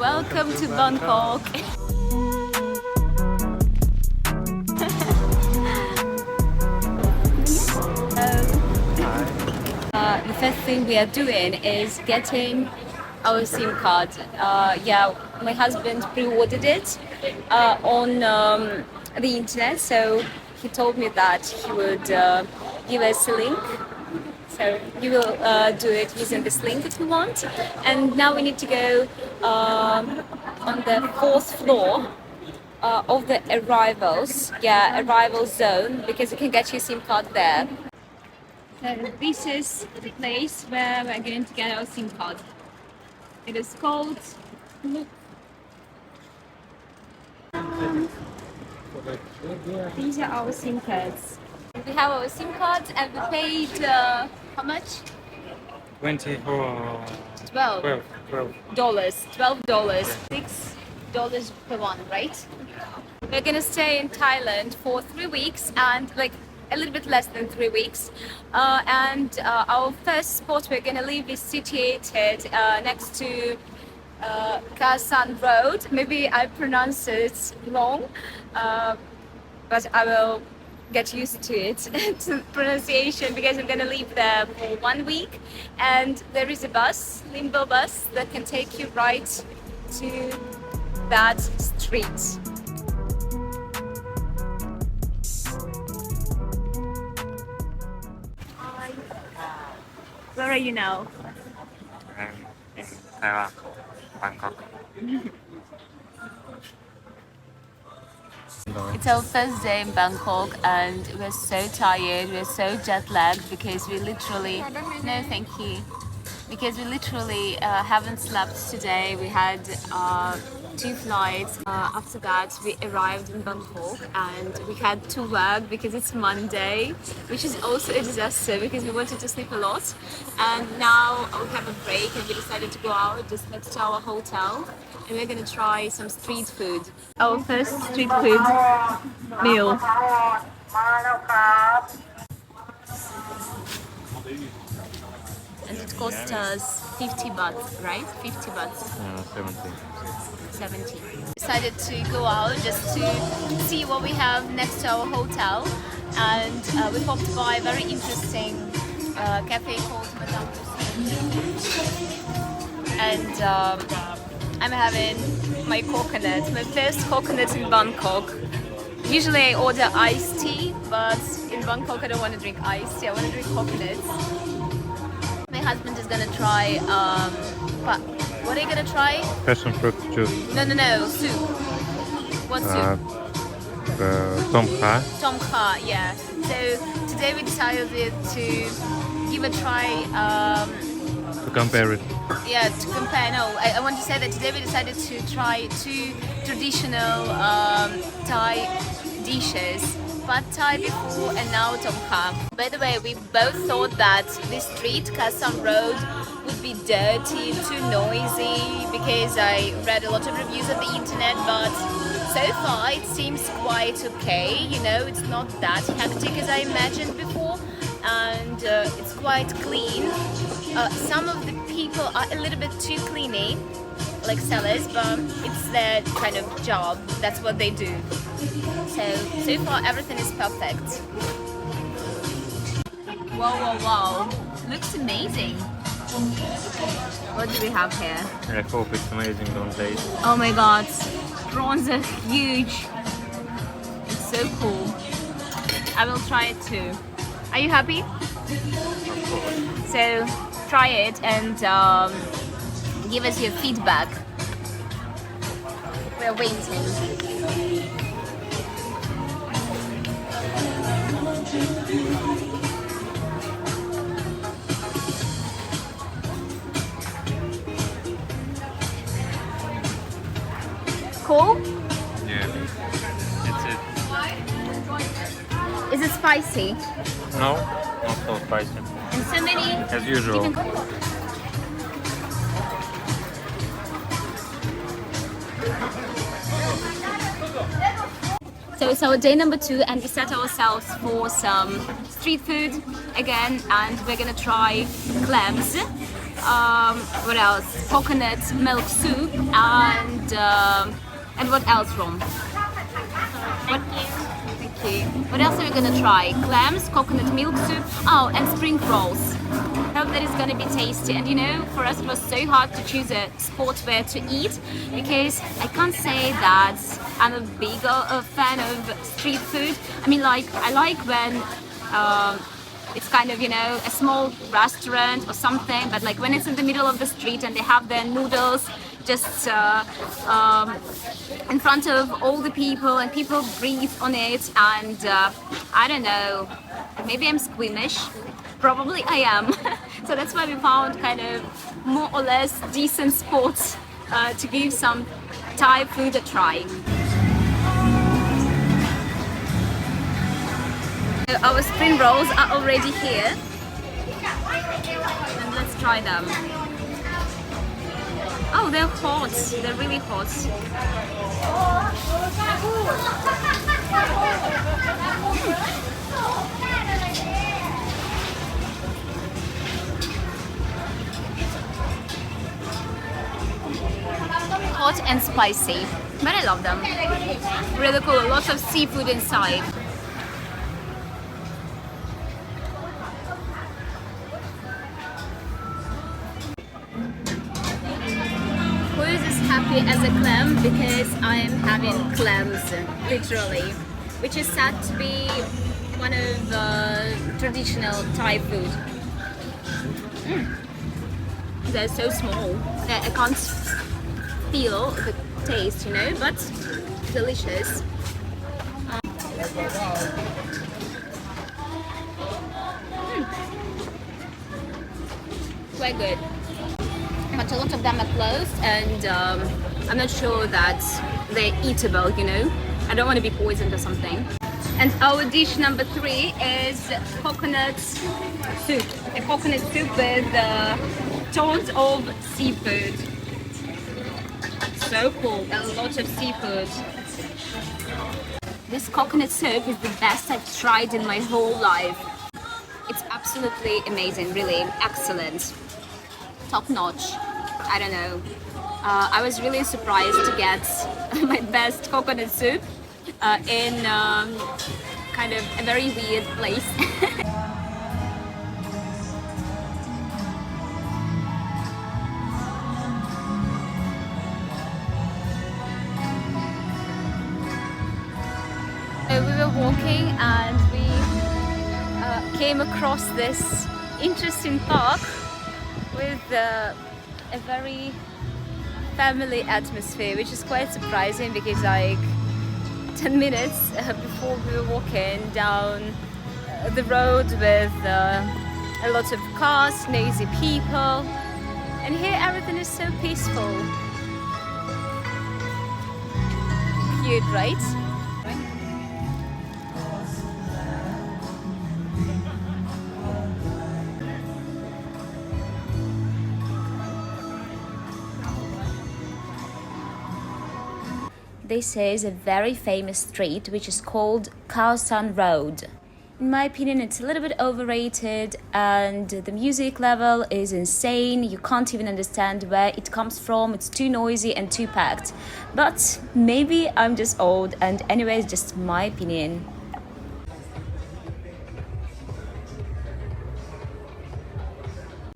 Welcome to Bangkok. The first thing we are doing is getting our SIM card. Yeah, my husband pre-ordered it on the internet, so he told me that he would give us a link. So you will do it using this link if you want. And now we need to go on the fourth floor of the arrival zone, because you can get your SIM card there. So this is the place where we're going to get our SIM card. It is called. These are our SIM cards. We have our SIM cards and we paid how much? 24 $12. 12. $12. $6 per one, right? We're gonna stay in Thailand for 3 weeks, and like a little bit less than 3 weeks. Our first spot we're gonna leave is situated next to Khaosan Road. Maybe I pronounced it wrong, but I will get used to it, to pronunciation, because I'm gonna leave there for 1 week, and there is a bus, limbo bus, that can take you right to that street. Where are you now? In Thailand, Bangkok. It's our first day in Bangkok and we're so tired, we're so jet lagged because we literally, no thank you, because we literally haven't slept today. We had 2 flights. After that we arrived in Bangkok and we had to work because it's Monday, which is also a disaster because we wanted to sleep a lot. And now we have a break and we decided to go out just next to our hotel, and we're gonna try some street food. Our first street food meal. And it cost us 50 baht, right? 50 baht. 70. 70. Decided to go out just to see what we have next to our hotel, and we popped by a very interesting cafe called Madame and I'm having my coconut, my first coconut in Bangkok. Usually I order iced tea, but in Bangkok I don't want to drink iced tea, I want to drink coconuts. My husband is gonna try, what are you gonna try? Passion fruit juice. No, soup. What soup? Tom Kha. Tom Kha, yeah. So today we decided to give a try. To compare it. Yeah, to compare. No, I want to say that today we decided to try 2 traditional Thai dishes. Pad Thai before and now Tom Kha. By the way, we both thought that this street, Khaosan Road, would be dirty, too noisy, because I read a lot of reviews on the internet, but so far it seems quite okay. You know, it's not that hectic as I imagined before, and it's quite clean. Some of the people are a little bit too cleany, like sellers, but it's their kind of job. That's what they do. So far everything is perfect. Wow. Looks amazing. What do we have here? I hope it's amazing, don't taste. Oh my god, prawns are huge. It's so cool. I will try it too. Are you happy? Of course. So try it and give us your feedback. We're waiting. Cool? Yeah. It's it. Is it spicy? No, not so spicy. And so many. As usual. So it's our day number 2 and we set ourselves for some street food again, and we're gonna try clams. what else? Coconut milk soup and what else, Rom? What? Thank you. What else are we gonna try? Clams, coconut milk soup, oh, and spring rolls. Hope that it's gonna be tasty. And you know, for us it was so hard to choose a spot where to eat because I can't say that I'm a big fan of street food. I mean, like I like when it's kind of, you know, a small restaurant or something, but like when it's in the middle of the street and they have their noodles just in front of all the people and people breathe on it, and I don't know, maybe I'm squeamish, probably I am. So that's why we found kind of more or less decent spots to give some Thai food a try. Our spring rolls are already here, and let's try them. Oh, they're hot. They're really hot. Hot and spicy, but I love them. Really cool. Lots of seafood inside. Happy as a clam because I am having clams, literally, which is said to be one of the traditional Thai food. They're so small that I can't feel the taste, you know, but delicious. Quite good. But a lot of them are closed, and I'm not sure that they're eatable, you know. I don't want to be poisoned or something. And our dish number 3 is coconut soup. A coconut soup with tons of seafood. So cool, a lot of seafood. This coconut soup is the best I've tried in my whole life. It's absolutely amazing, really excellent. Top notch. I don't know. I was really surprised to get my best coconut soup in kind of a very weird place. So we were walking and we came across this interesting park with a very family atmosphere, which is quite surprising because like 10 minutes before we were walking down the road with a lot of cars, noisy people, and here everything is so peaceful. Cute, right? This is a very famous street which is called Khaosan Road. In my opinion, it's a little bit overrated and the music level is insane. You can't even understand where it comes from. It's too noisy and too packed. But maybe I'm just old, and anyway, it's just my opinion.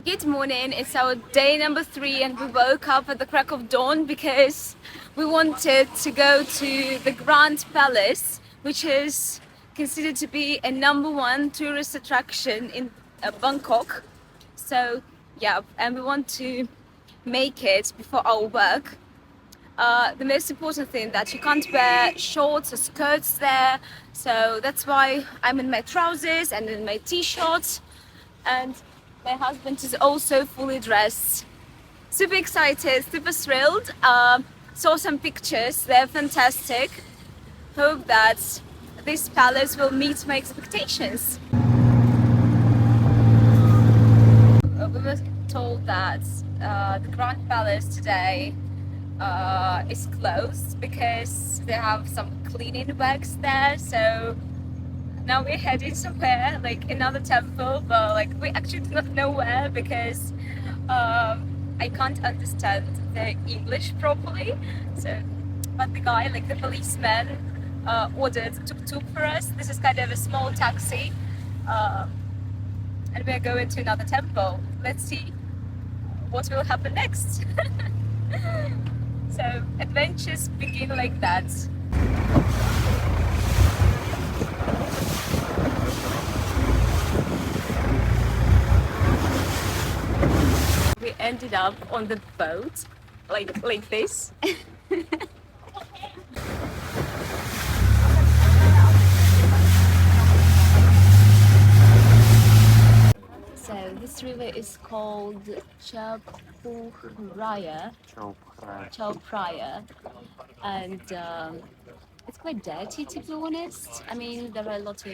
Good morning, it's our day number 3 and we woke up at the crack of dawn because we wanted to go to the Grand Palace, which is considered to be a #1 tourist attraction in Bangkok. So yeah, and we want to make it before our work. The most important thing that you can't wear shorts or skirts there, so that's why I'm in my trousers and in my t-shirts, and my husband is also fully dressed. Super excited, super thrilled. Saw some pictures, they're fantastic. Hope that this palace will meet my expectations. We were told that the Grand Palace today is closed because they have some cleaning works there, so now we're heading somewhere, like another temple, but like we actually do not know where because I can't understand the English properly, so but the guy, like the policeman, ordered tuk-tuk for us. This is kind of a small taxi, and we're going to another temple. Let's see what will happen next. So adventures begin like that. We ended up on the boat, like this. So this river is called Chaupraya, and it's quite dirty, to be honest. I mean, there are a lot of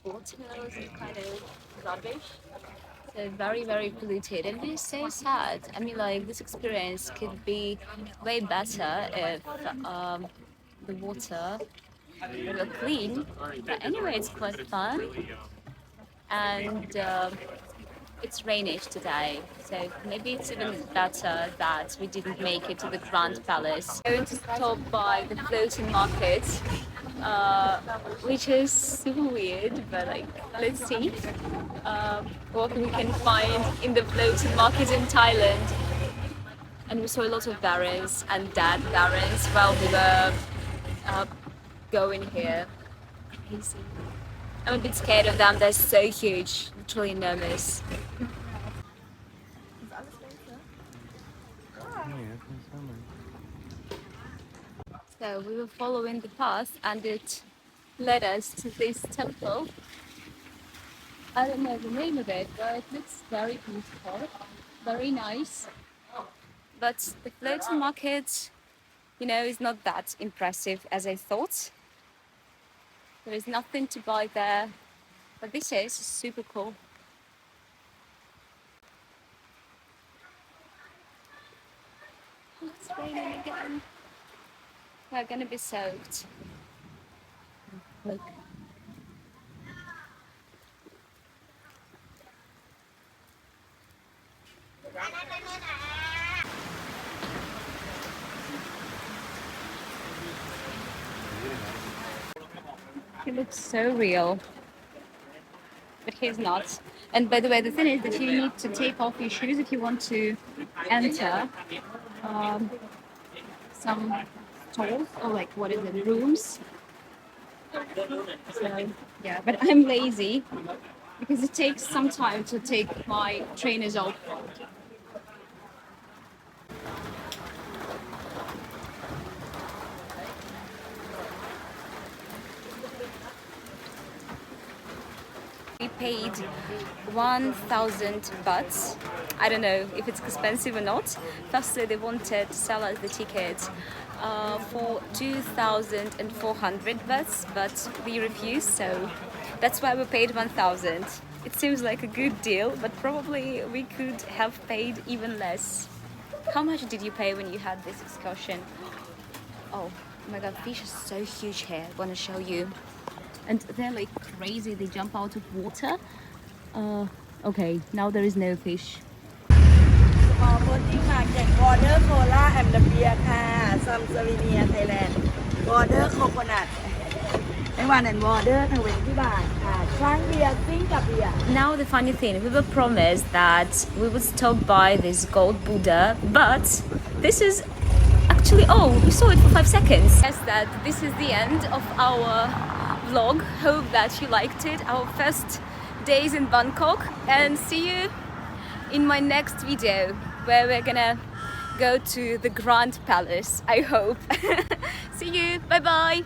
hotels and kind of rubbish. So very, very polluted, and it's so sad. I mean, like this experience could be way better if the water were clean. But anyway, it's quite fun, and it's rainish today, so maybe it's even better that we didn't make it to the Grand Palace. Going to stop by the floating market, which is super weird, but like, let's see what we can find in the floating market in Thailand. And we saw a lot of barons and dead barons while we were going here. Crazy. I'm a bit scared of them, they're so huge, literally enormous. So we were following the path and it led us to this temple. I don't know the name of it, but it looks very beautiful, very nice. But the floating market, you know, is not that impressive as I thought. There is nothing to buy there, but this is super cool. Oh, it's raining again. We're gonna be soaked. Look. He looks so real, but he's not. And by the way, the thing is that you need to take off your shoes if you want to enter some stalls or like what is it, rooms. So yeah, but I'm lazy because it takes some time to take my trainers off. We paid 1,000 bahts. I don't know if it's expensive or not. Firstly, they wanted to sell us the ticket for 2,400 bahts, but we refused, so that's why we paid 1,000. It seems like a good deal, but probably we could have paid even less. How much did you pay when you had this excursion? Oh my god, fish is so huge here. I want to show you. And they're like crazy, they jump out of water. Okay, now there is no fish. Water Cola and the beer ค่ะ Some Souvenir Thailand Water Coconut ไม่ว่านั่น Water ทางเวนที่บ้านค่ะช้างเบียร์ซิ่งกับเบียร์ Now the funny thing, we were promised that we would stop by this gold Buddha, but this is actually, oh, we saw it for 5 seconds. Yes, that this is the end of our vlog. Hope that you liked it, our first days in Bangkok, and see you in my next video where we're gonna go to the Grand Palace, I hope. See you, bye bye.